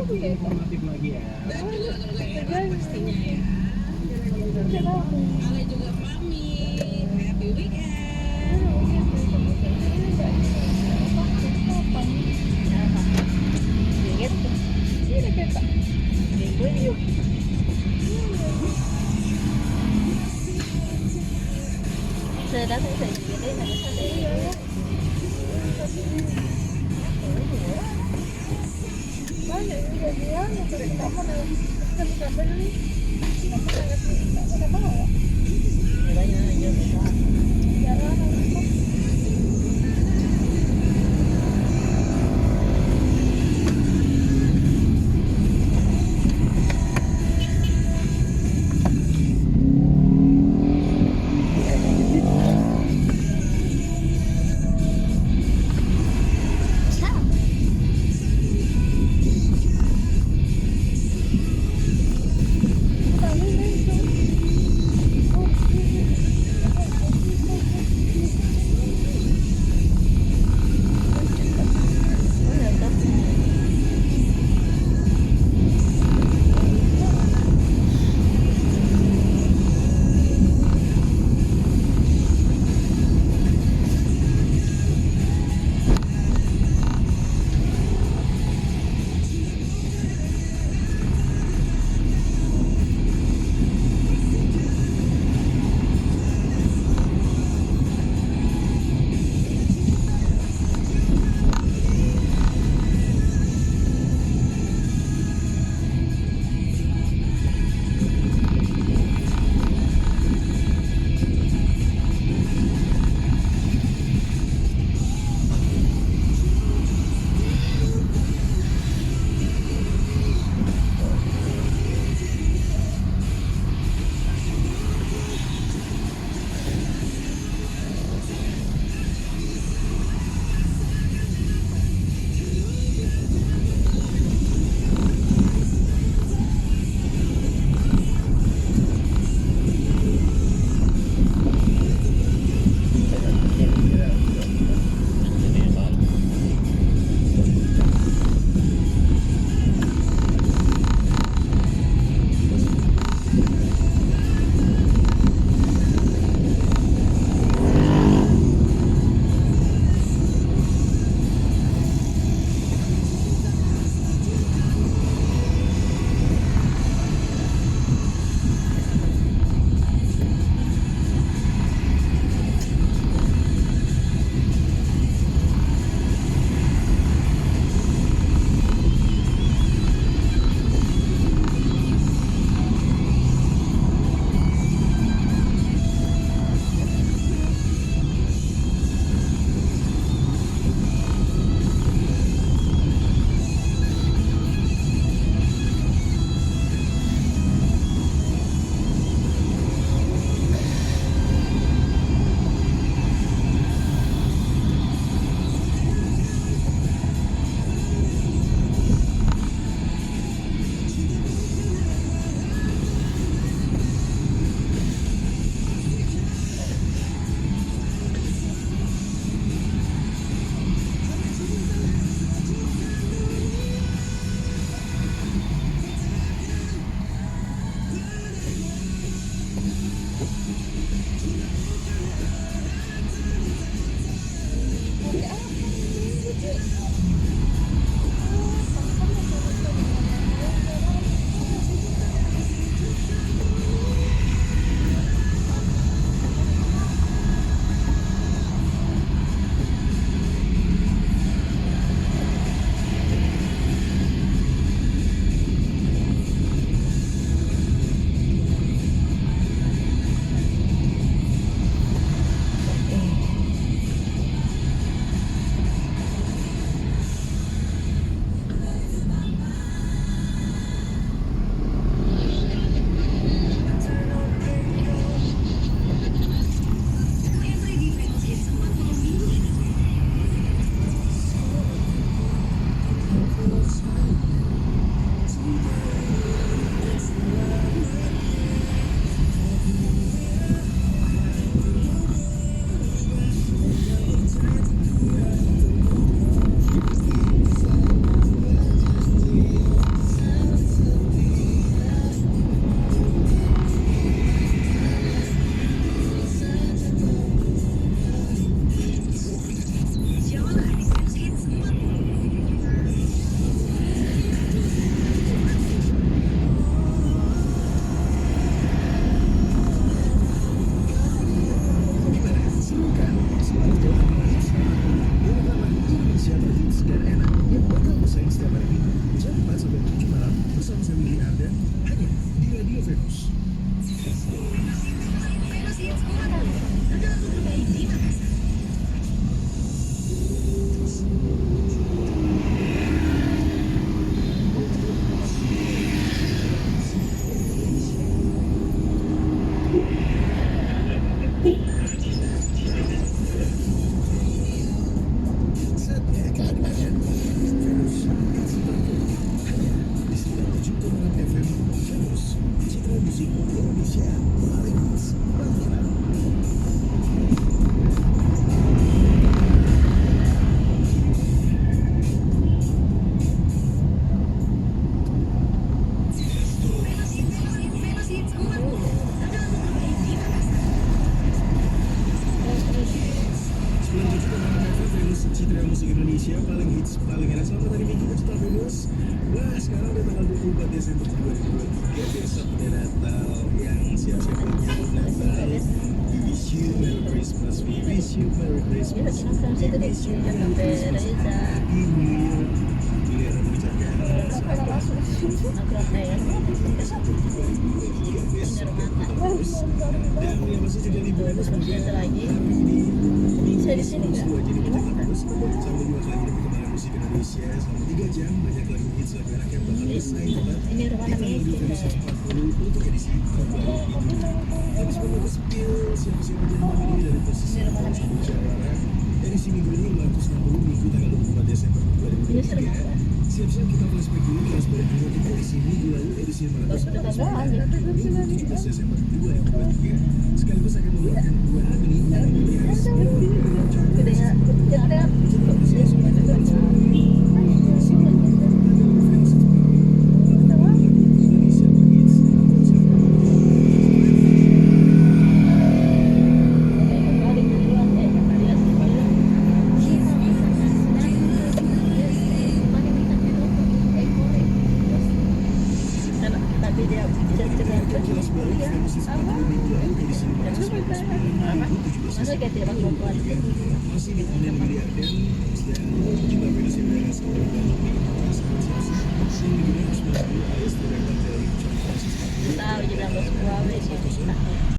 lebih informatif lagi ya. Pastinya ya. Ale juga pamit. Happy weekend. Giờ đã thấy gì đây là sao đấy Indonesia paling hits paling enak. Citra musik Indonesia paling hits paling enak. Selamat hari Minggu pecinta Venus. Wah, sekarang udah tanggal 24 Desember 2023, besok udah Natal. Yang siap-siap buat nyambut Natal, we wish you Merry Christmas, we wish you Merry Christmas, we wish you Merry Christmas, Happy New Year. Giliran mengucapkan selamat Desember 2023, besok kita terus. Dan yang masih juga liburan, semoga hari ini Bisa di sini nggak? jadi kita terus sampai 2 kali ini perkembangan musik Indonesia selama 3 jam. Banyak lagu hits lagu enak yang bakal bersaing ketat Ini rumah di namanya Venus Cina. 40 untuk edisi terbaru ini. Tapi sebelum aku spill siapa-siapa aja yang ini dari posisi langsung musyawarah edisi minggu ini 560 minggu tanggal 24 Desember 2023. Siap-siap kita flashback dulu kelas balik dulu untuk edisi minggu lalu edisi 549 minggu 17 Desember 2023. Sekaligus akan mengeluarkan 2 lagu nih yang dibahas Gedenya, jangan tapi dia bisa Kilas balik Venus 40 minggu lalu edisi 549 masa kayak tidak perempuan masih di online media dan juga Venus yang berada sekitar bulan Mei perasaan siap-siap yang dimana harus masuk dulu alias tidak dari contoh tahu juga harus kuah